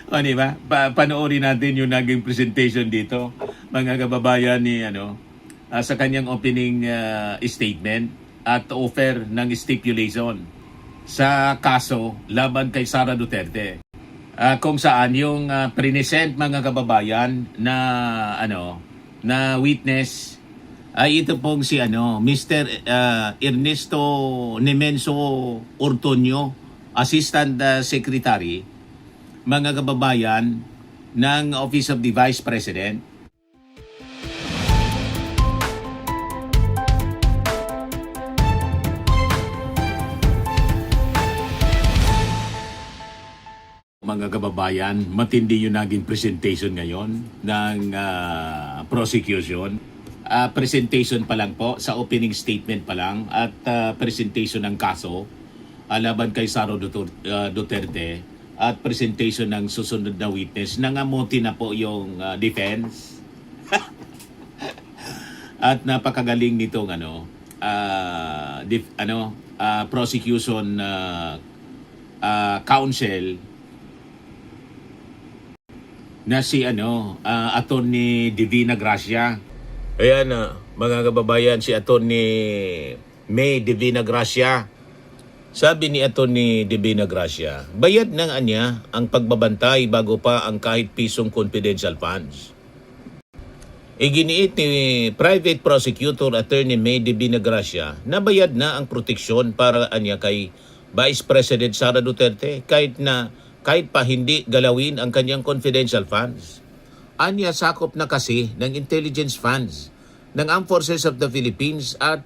O, di ba? Panoorin natin yung naging presentation dito, mga kababayan ni sa kanyang opening statement at offer ng stipulation sa kaso laban kay Sara Duterte. Kung saan yung present mga kababayan na na witness ay ito pong si Mr. Ernesto Nemenso Ortonio, Assistant Secretary, mga kababayan, ng Office of the Vice President. Mga kababayan, matindi yung naging presentation ngayon ng prosecution. Presentation pa lang po, sa opening statement pa lang, at presentation ng kaso laban kay Sara Duterte, at presentation ng susunod na witness. Nangamuti na po yung defense. At napakagaling nitong prosecution counsel na si Attorney Divina Gracia. Ayan mga kababayan, si Attorney May Divina Gracia. Sabi ni Attorney Divina Gracia, bayad ng anya ang pagbabantay bago pa ang kahit pisong confidential funds. Iginiit ni Private Prosecutor Attorney May Divina Gracia na bayad na ang proteksyon para anya kay Vice President Sara Duterte kahit pa hindi galawin ang kanyang confidential funds. Anya sakop na kasi ng intelligence funds ng Armed Forces of the Philippines at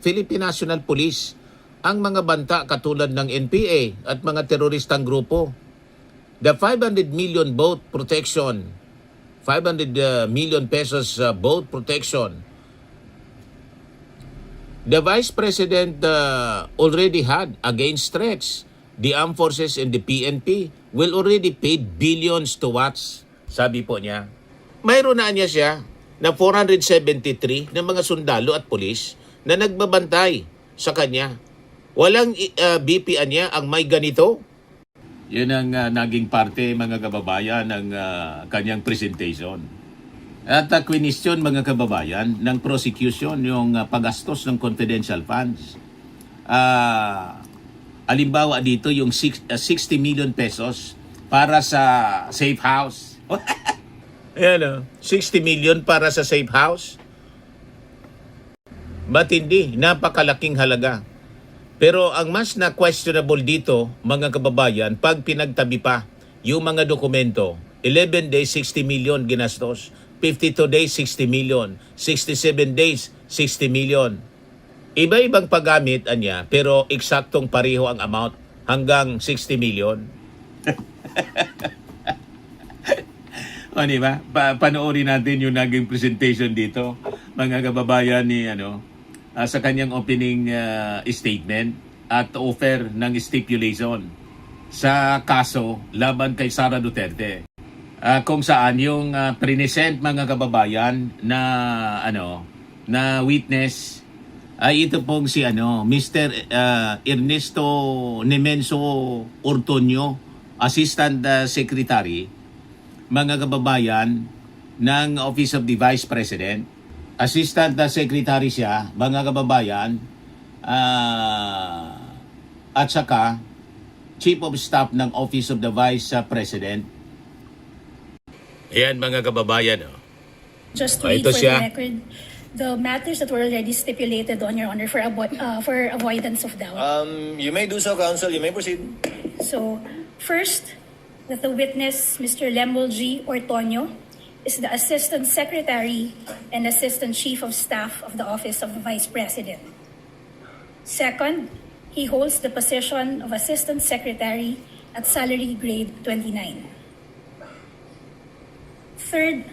Philippine National Police ang mga banta katulad ng NPA at mga teroristang grupo. The 500 million boat protection, 500 million pesos boat protection, the Vice President already had against threats. The Armed Forces and the PNP will already paid billions to watch. Sabi po niya, mayroon na niya siya na 473 ng mga sundalo at pulis na nagbabantay sa kanya. Walang BPA niya ang may ganito. Yan ang naging parte, mga kababayan, ng kanyang presentation. At question, mga kababayan, ng prosecution yung paggastos ng confidential funds. Alimbawa dito yung 60 million pesos para sa safe house. Ayan 60 million para sa safe house. Ba't hindi? Napakalaking halaga. Pero ang mas na questionable dito, mga kababayan, pag pinagtabi pa yung mga dokumento, 11 days, 60 million ginastos. 52 days, 60 million. 67 days, 60 million. Iba-ibang paggamit anya, pero eksaktong pareho ang amount hanggang 60 million. O, di ba? Panoorin natin yung naging presentation dito, mga kababayan, ni sa kanyang opening statement at offer ng stipulation sa kaso laban kay Sara Duterte. Kung saan yung present, mga kababayan, na na witness ay ito pong si Mr. Ernesto Nemenso Ortonio, Assistant Secretary, mga kababayan, ng Office of the Vice President. Assistant Secretary siya, mga kababayan, at saka Chief of Staff ng Office of the Vice President. Ayan, mga kababayan. Just to read for the record, the matters that were already stipulated on Your Honor for avoidance of doubt. You may do so, counsel. You may proceed. So, first, that the witness, Mr. Lemuel G. Ortonio, is the Assistant Secretary and Assistant Chief of Staff of the Office of the Vice President. Second, he holds the position of Assistant Secretary at salary grade 29. Third,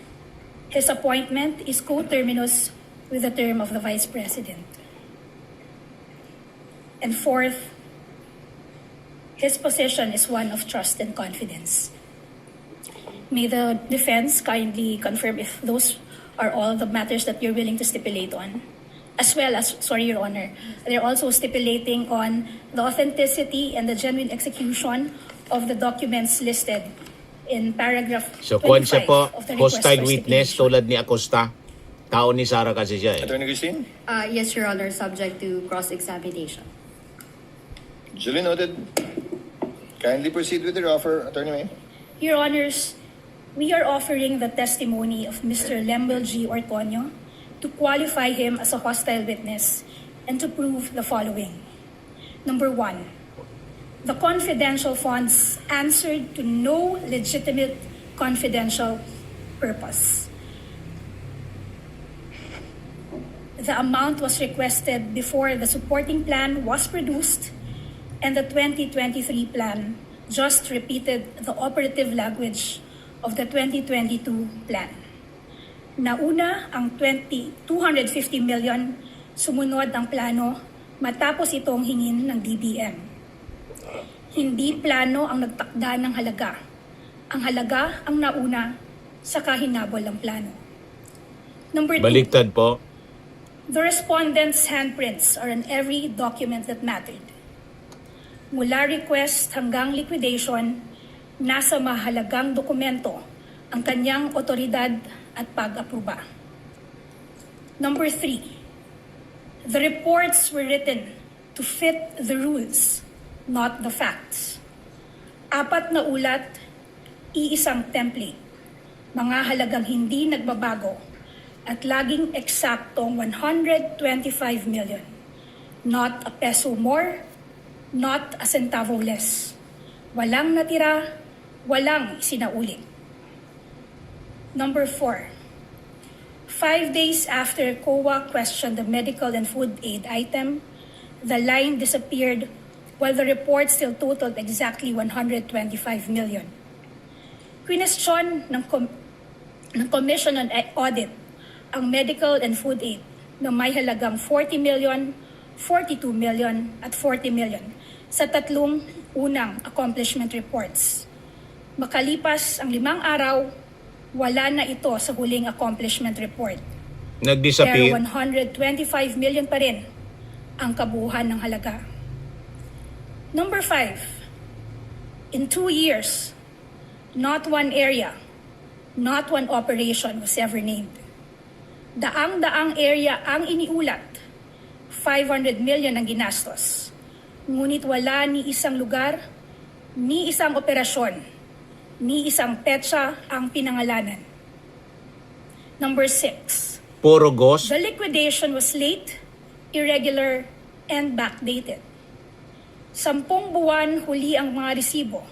his appointment is coterminous with the term of the Vice President. And fourth, his position is one of trust and confidence. May the defense kindly confirm if those are all the matters that you're willing to stipulate on. As well as, sorry, Your Honor, they're also stipulating on the authenticity and the genuine execution of the documents listed in paragraph So, kuwan siya 25 po, of the request hostile for witness stipulation. tulad ni Acosta. Tao ni Sara kasi siya eh. Attorney Christine? Yes, Your Honor, subject to cross-examination. Duly noted. Kindly proceed with your offer, Attorney May. Your Honors, we are offering the testimony of Mr. Lemuel G. Ortonio to qualify him as a hostile witness and to prove the following. Number one, the confidential funds answered to no legitimate confidential purpose. The amount was requested before the supporting plan was produced, and the 2023 plan just repeated the operative language of the 2022 plan. Nauna ang 250 million, sumunod ang plano matapos itong hingin ng DBM. Hindi plano ang nagtakda ng halaga. Ang halaga ang nauna sa kahinabol ng plano. Number two, Baliktad po. the respondent's handprints are on every document that mattered. Mula request hanggang liquidation, nasa mahalagang dokumento ang kanyang otoridad at pag-aproba. Number three, the reports were written to fit the rules, not the facts. 4 na ulat, iisang template. Mga halagang hindi nagbabago at laging eksaktong 125 million. Not a peso more, not a centavo less. Walang natira, walang sinaulit. Number 4, 5 days after COA questioned the medical and food aid item, the line disappeared while the report still totaled exactly 125 million. Question ng Commission on Audit ang medical and food aid na may halagang 40 million, 42 million at 40 million sa tatlong unang accomplishment reports. Makalipas ang 5 araw, wala na ito sa huling accomplishment report. Pero Nag-disappear. 125 million pa rin ang kabuuan ng halaga. Number 5, in 2 years, not one area, not one operation was ever named. Daang-daang area ang iniulat, 500 million ang ginastos. Ngunit wala ni isang lugar, ni isang operasyon, ni isang petsa ang pinangalanan. Number 6, Puro ghost. the liquidation was late, irregular, and backdated. 10 buwan huli ang mga resibo.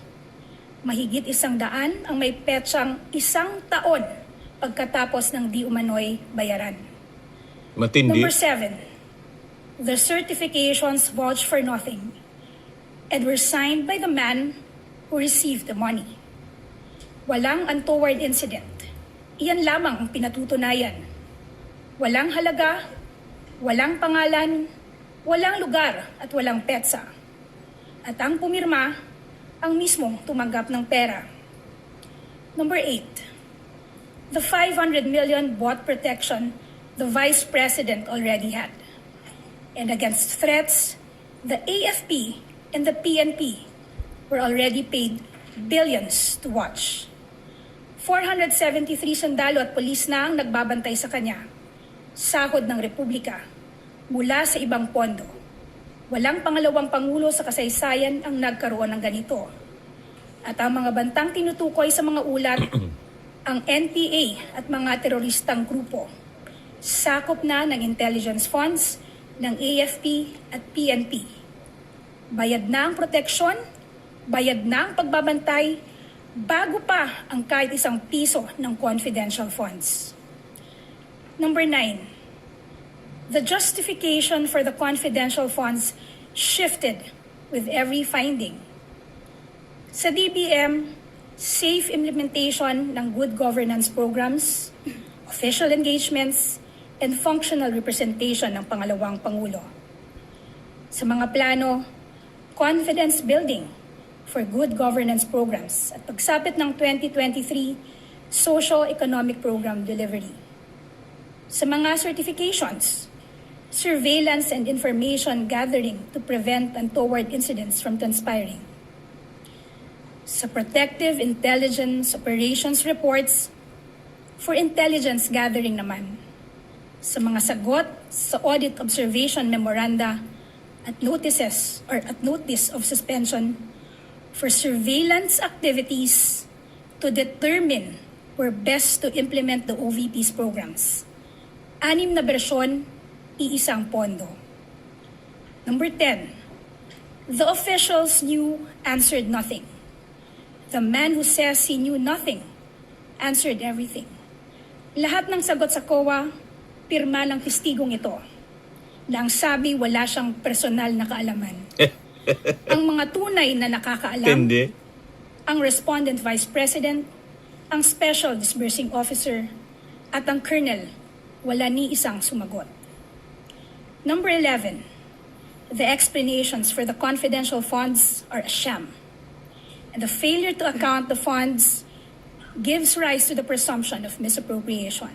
Mahigit 100 ang may petsang 1 taon pagkatapos ng di umano'y bayaran. Matindi. Number 7, the certifications vouch for nothing and were signed by the man who received the money. Walang untoward incident. Iyan lamang ang pinatutunayan. Walang halaga, walang pangalan, walang lugar at walang petsa. At ang pumirma, ang mismong tumanggap ng pera. Number 8, the 500 million bought protection the Vice President already had. And against threats, the AFP and the PNP were already paid billions to watch. 473 sundalo at pulis na ang nagbabantay sa kanya. Sahod ng Republika mula sa ibang pondo. Walang pangalawang pangulo sa kasaysayan ang nagkaroon ng ganito. At ang mga bantang tinutukoy sa mga ulat, ang NPA at mga teroristang grupo. Sakop na ng intelligence funds ng AFP at PNP. Bayad na ang proteksyon, bayad na ang pagbabantay, bago pa ang kahit isang piso ng confidential funds. Number 9, the justification for the confidential funds shifted with every finding. Sa DBM, safe implementation ng good governance programs, official engagements, and functional representation ng pangalawang Pangulo. Sa mga plano, confidence building for good governance programs at pagsapit ng 2023 socio-economic program delivery. Sa mga certifications, surveillance and information gathering to prevent untoward incidents from transpiring. sa Protective Intelligence Operations Reports for intelligence gathering naman, sa mga sagot sa Audit Observation Memoranda at notice of suspension for surveillance activities to determine where best to implement the OVP's programs. 6 na bersyon, iisang pondo. Number 10, the officials knew, answered nothing. The man who says he knew nothing answered everything. Lahat ng sagot sa COA, pirma ng testigong ito, na ang sabi wala siyang personal na kaalaman. Ang mga tunay na nakakaalam, Hindi. ang Respondent Vice President, ang Special Disbursing Officer, at ang Colonel, wala ni isang sumagot. Number 11, the explanations for the confidential funds are a sham. And the failure to account the funds gives rise to the presumption of misappropriation.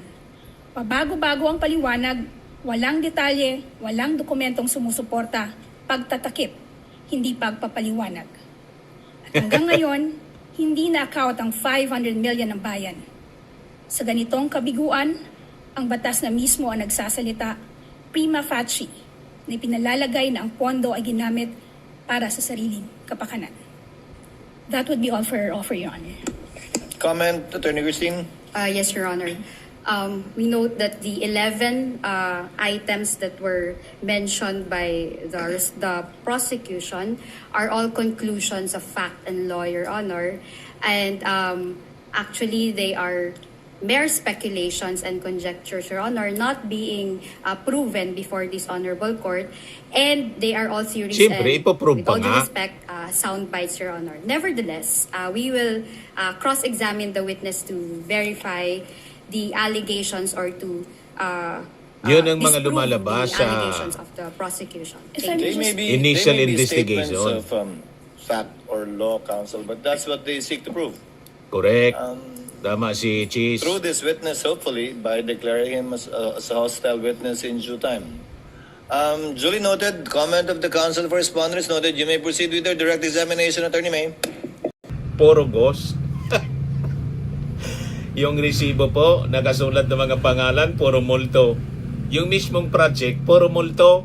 Pabago-bago ang paliwanag, walang detalye, walang dokumentong sumusuporta, pagtatakip, hindi pagpapaliwanag. At hanggang ngayon, hindi na-account ang 500 million ng bayan. Sa ganitong kabiguan, ang batas na mismo ang nagsasalita, prima facie, na ipinalalagay na ang pondo ay ginamit para sa sariling kapakanan. That would be all for Your Honor. Comment, Attorney Christine? Yes, Your Honor. We note that the 11 items that were mentioned by the prosecution are all conclusions of fact and law, Your Honor. And actually, they are mere speculations and conjectures, Your Honor, not being proven before this honorable court. And they are all theories Siyempre, and, ipoprove with all pa due nga. respect, sound bites, Your Honor. Nevertheless, we will cross-examine the witness to verify the allegations or to Yun ang mga disprove lumalabas the sa allegations of the prosecution. If Thank I you. may just- Initial they may be investigation. statements of fact or law, counsel, but that's what they seek to prove. Correct. Tama si Cheese. Through this witness, hopefully, by declaring him as a hostile witness in due time. Duly noted, comment of the counsel for respondents noted. You may proceed with your direct examination, Attorney May. Puro ghost. Yung resibo po, nakasulat ng mga pangalan, puro multo. Yung mismong project, puro multo.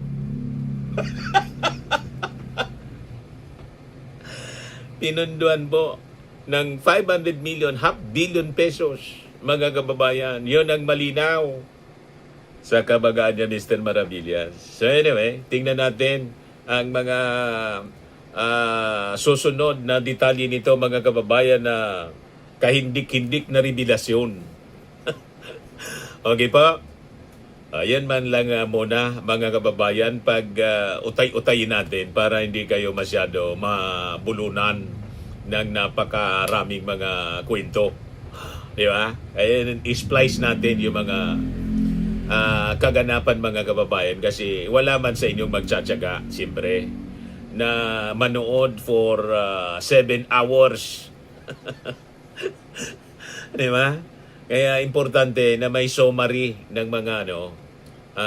Pinunduan po ng 500 million, half billion pesos, mga kababayan. Yun ang malinaw sa kabagaan niya, Mr. Maravillas. So anyway, tingnan natin ang mga susunod na detalye nito, mga kababayan, na kahindik-hindik na revelasyon. Okay pa? Ayan man lang muna, mga kababayan, pag utay-utayin natin para hindi kayo masyado mabulunan ng napakaraming mga kwento. Di ba? Ayan, isplice natin yung mga kaganapan, mga kababayan, kasi wala man sa inyong magtsatsaga, siyempre, na manood for 7 hours. Di ba? Kaya importante na may summary ng mga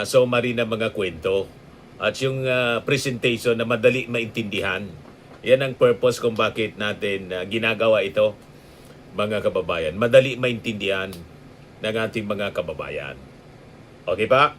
summary ng mga kwento at yung presentation na madali maintindihan. Yan ang purpose kung bakit natin ginagawa ito, mga kababayan. Madali maintindihan ng ating mga kababayan. Okay pa?